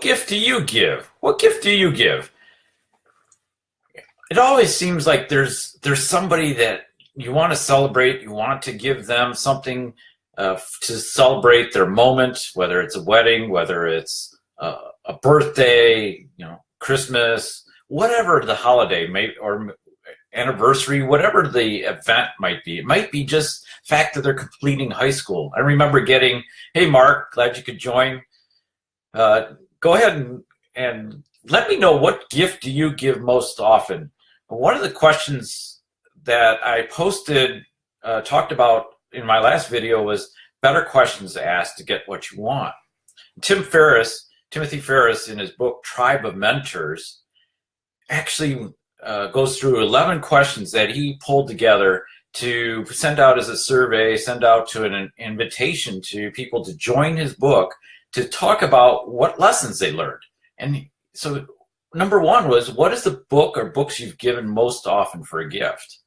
gift do you give? What gift do you give? It always seems like there's somebody that you want to celebrate. You want to give them something to celebrate their moment, whether it's a wedding, whether it's a birthday, Christmas, whatever the holiday may or anniversary, whatever the event might be. It might be just the fact that they're completing high school. I remember getting, hey, Mark, glad you could join. Go ahead and let me know, what gift do you give most often? One of the questions that I posted, talked about in my last video, was better questions to ask to get what you want. Timothy Ferriss, in his book Tribe of Mentors, actually goes through 11 questions that he pulled together to send out as a survey, send out to an invitation to people to join his book to talk about what lessons they learned. And so number one was, what is the book or books you've given most often for a gift?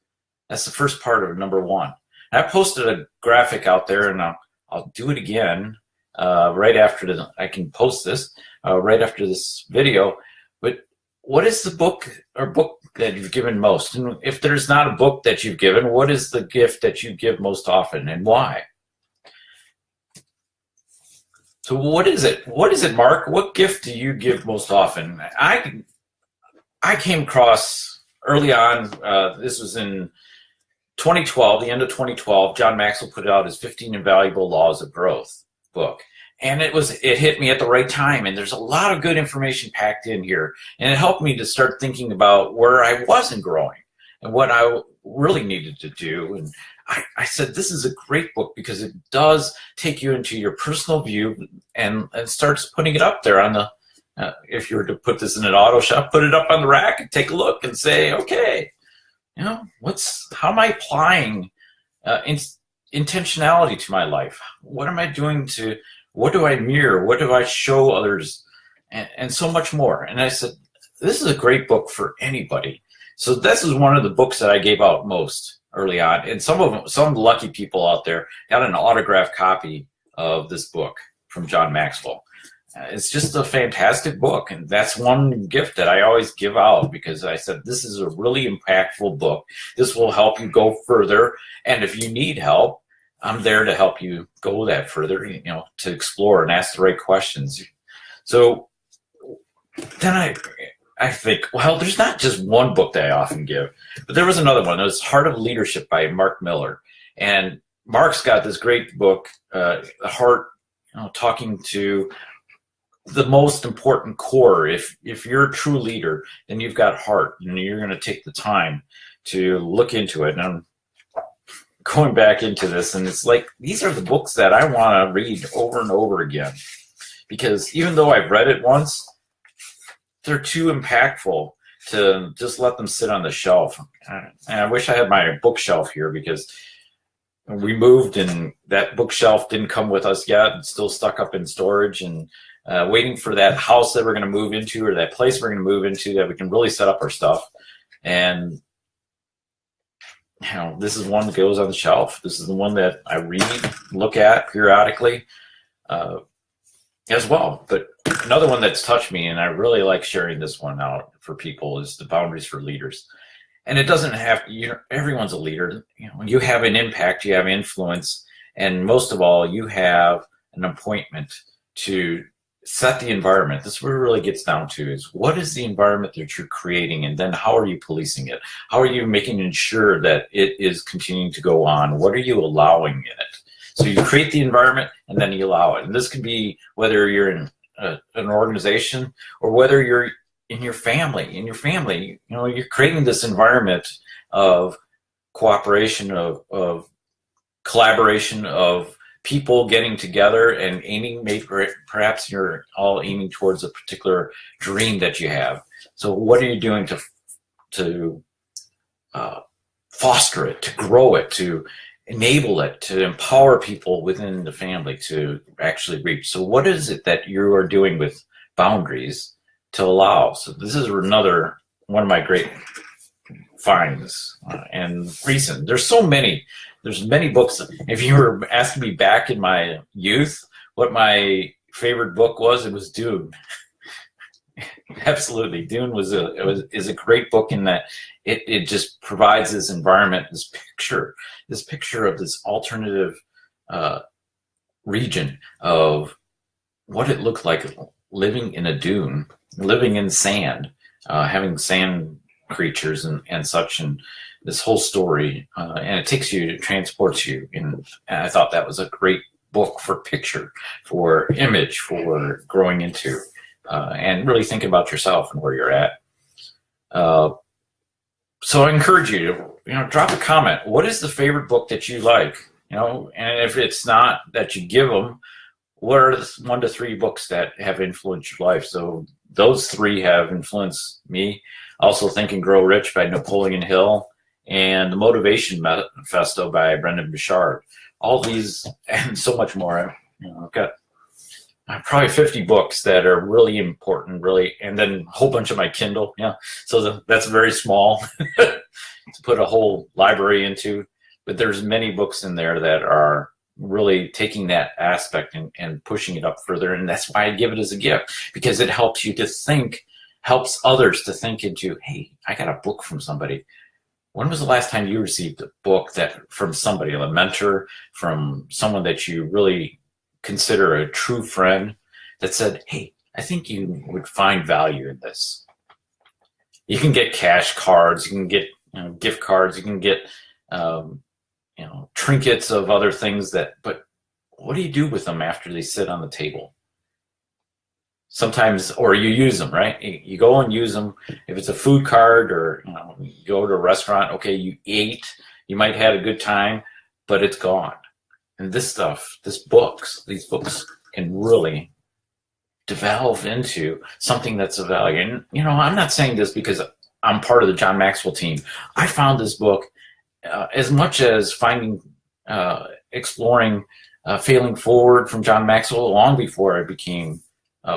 That's the first part of number one. And I posted a graphic out there, and I'll do it again right after I can post this right after this video. But what is the book or book that you've given most? And if there's not a book that you've given, what is the gift that you give most often, and why? So what is it? What is it, Mark? What gift do you give most often? I came across early on, this was in 2012, the end of 2012, John Maxwell put out his 15 Invaluable Laws of Growth book. And it hit me at the right time, and there's a lot of good information packed in here. And it helped me to start thinking about where I wasn't growing and what I really needed to do. And I said, this is a great book because it does take you into your personal view and starts putting it up there on the, if you were to put this in an auto shop, put it up on the rack and take a look and say, okay, how am I applying intentionality to my life? What am I doing what do I mirror? What do I show others? And so much more. And I said, this is a great book for anybody. So this is one of the books that I gave out most early on. And some lucky people out there got an autographed copy of this book from John Maxwell. It's just a fantastic book. And that's one gift that I always give out, because I said, this is a really impactful book. This will help you go further. And if you need help, I'm there to help you go that further, to explore and ask the right questions. So then I think, well, there's not just one book that I often give, but there was another one. It was Heart of Leadership by Mark Miller. And Mark's got this great book, The Heart, talking to the most important core. If you're a true leader, then you've got heart, and you're going to take the time to look into it. And I'm going back into this, and it's like, these are the books that I want to read over and over again, because even though I've read it once, they're too impactful to just let them sit on the shelf. And I wish I had my bookshelf here, because we moved and that bookshelf didn't come with us yet. It's still stuck up in storage, and waiting for that house that we're going to move into, or that place we're going to move into, that we can really set up our stuff. And this is one that goes on the shelf. This is the one that I read, look at periodically as well. But another one that's touched me, and I really like sharing this one out for people, is The Boundaries for Leaders. And it doesn't have to, everyone's a leader. You have an impact, you have influence, and most of all, you have an appointment to set the environment. This is where it really gets down to, is what is the environment that you're creating, and then how are you policing it? How are you making sure that it is continuing to go on? What are you allowing in it? So you create the environment, and then you allow it. And this can be whether you're in an organization, or whether you're in your family. In your family, you're creating this environment of cooperation, of collaboration, of people getting together and aiming, maybe perhaps you're all aiming towards a particular dream that you have. So what are you doing to foster it, to grow it, to enable it, to empower people within the family to actually reach? So what is it that you are doing with boundaries to allow? So this is another one of my great finds and recent. There's many books. If you were asking me back in my youth what my favorite book was, it was Dune. Absolutely. Dune is a great book in that it just provides this environment, this picture of this alternative uh, region of what it looked like living in a dune, living in sand, having sand creatures and such, and this whole story, and it takes you, it transports you. And I thought that was a great book for picture, for image, for growing into, and really thinking about yourself and where you're at. So I encourage you to, drop a comment. What is the favorite book that you like? And if it's not that you give them, what are the 1 to 3 books that have influenced your life? So those 3 have influenced me. Also, Think and Grow Rich by Napoleon Hill and The Motivation Manifesto by Brendan Burchard. All these and so much more. I've got probably 50 books that are really important, really, and then a whole bunch of my Kindle. So that's very small to put a whole library into. But there's many books in there that are really taking that aspect and pushing it up further. And that's why I give it as a gift, because it helps you to think, helps others to think into, hey, I got a book from somebody. When was the last time you received a book that from somebody, a mentor, from someone that you really consider a true friend, that said, hey, I think you would find value in this? You can get cash cards, you can get gift cards, you can get trinkets of other things but what do you do with them after they sit on the table? Sometimes, or you use them, right? You go and use them. If it's a food card, or you go to a restaurant, okay, you ate, you might have had a good time, but it's gone. And this stuff, these books can really develop into something that's of value. And I'm not saying this because I'm part of the John Maxwell team. I found this book as much as exploring Failing Forward from John Maxwell long before I became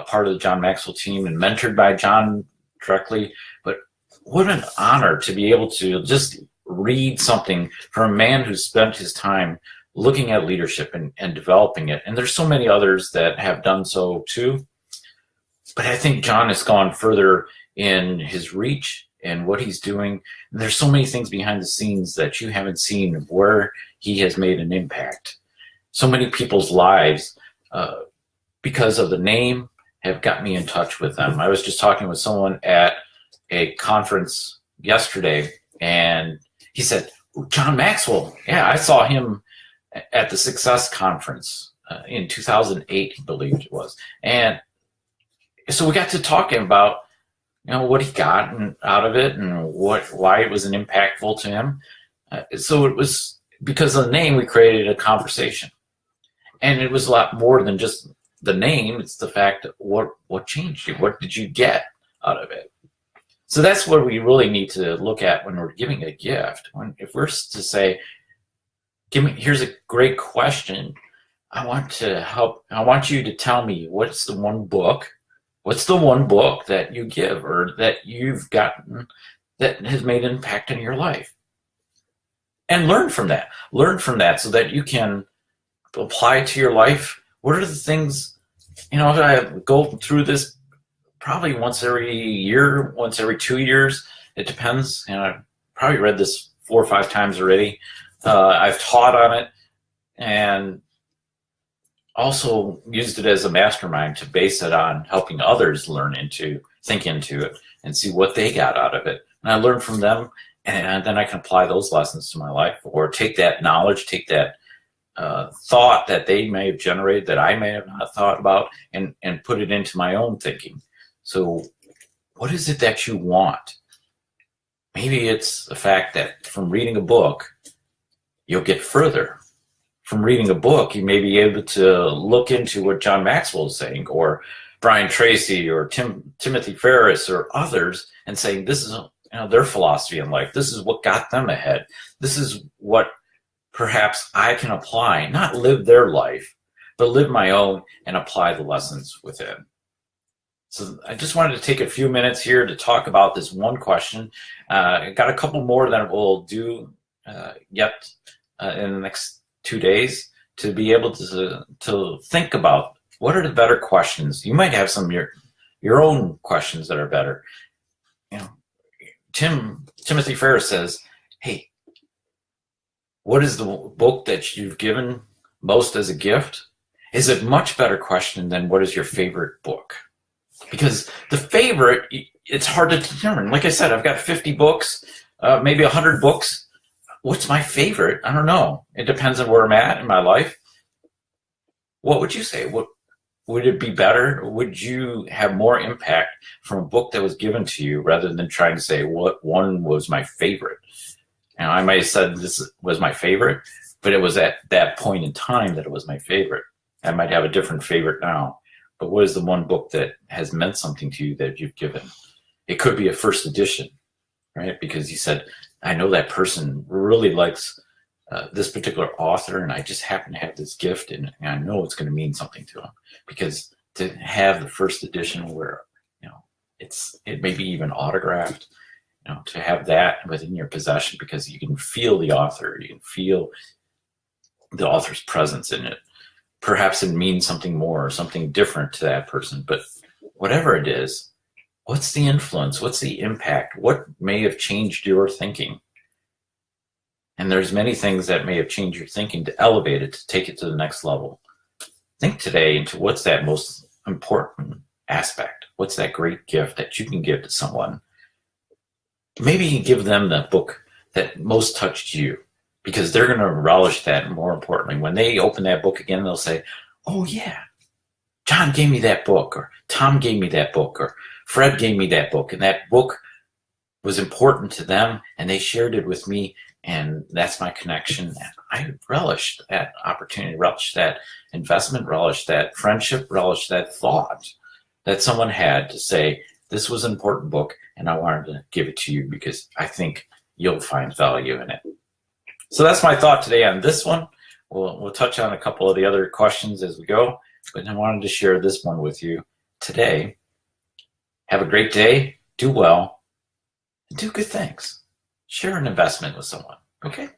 part of the John Maxwell team and mentored by John directly. But what an honor to be able to just read something from a man who spent his time looking at leadership and developing it. And there's so many others that have done so too. But I think John has gone further in his reach and what he's doing. And there's so many things behind the scenes that you haven't seen where he has made an impact. So many people's lives, because of the name, have got me in touch with them. I was just talking with someone at a conference yesterday, and he said, John Maxwell, yeah, I saw him at the Success Conference in 2008, I believe it was. And so we got to talking about what he got out of it and why it was impactful to him. So it was because of the name, we created a conversation. And it was a lot more than just the name. It's the fact that what changed you? What did you get out of it? So that's what we really need to look at when we're giving a gift. If we're to say, here's a great question. I want you to tell me what's the one book that you give or that you've gotten that has made an impact in your life. And learn from that. Learn from that so that you can apply it to your life. What are the things, I go through this probably once every year, once every 2 years. It depends. And I've probably read this 4 or 5 times already. I've taught on it and also used it as a mastermind to base it on helping others think into it and see what they got out of it. And I learn from them, and then I can apply those lessons to my life, or take that knowledge, take that thought that they may have generated that I may have not thought about, and put it into my own thinking. So what is it that you want? Maybe it's the fact that from reading a book, you'll get further. From reading a book, you may be able to look into what John Maxwell is saying, or Brian Tracy, or Timothy Ferriss, or others, and saying this is their philosophy in life. This is what got them ahead. This is what perhaps I can apply, not live their life, but live my own and apply the lessons within. So I just wanted to take a few minutes here to talk about this one question. I got a couple more that we'll do yet in the next 2 days to be able to think about what are the better questions. You might have some your own questions that are better. You know, Timothy Ferriss says, hey, what is the book that you've given most as a gift? Is a much better question than what is your favorite book? Because the favorite, it's hard to determine. Like I said, I've got 50 books, maybe 100 books. What's my favorite? I don't know. It depends on where I'm at in my life. What would you say? What would it be better? Would you have more impact from a book that was given to you rather than trying to say what one was my favorite? And I might have said this was my favorite, but it was at that point in time that it was my favorite. I might have a different favorite now, but what is the one book that has meant something to you that you've given? It could be a first edition, right? Because you said, I know that person really likes this particular author, and I just happen to have this gift, and I know it's going to mean something to them. Because to have the first edition where, you know, it may be even autographed, you know, to have that within your possession because you can feel the author, you can feel the author's presence in it. Perhaps it means something more or something different to that person, but whatever it is, what's the influence? What's the impact? What may have changed your thinking? And there's many things that may have changed your thinking to elevate it, to take it to the next level. Think today into what's that most important aspect? What's that great gift that you can give to someone? Maybe you can give them the book that most touched you, because they're going to relish that. More importantly, when they open that book again, they'll say, oh yeah, John gave me that book, or Tom gave me that book, or Fred gave me that book, and that book was important to them, and they shared it with me, and that's my connection. And I relished that opportunity, relished that investment, relished that friendship, relished that thought that someone had to say, this was an important book, and I wanted to give it to you because I think you'll find value in it. So that's my thought today on this one. We'll touch on a couple of the other questions as we go, but I wanted to share this one with you today. Have a great day, do well, and do good things. Share an investment with someone, okay?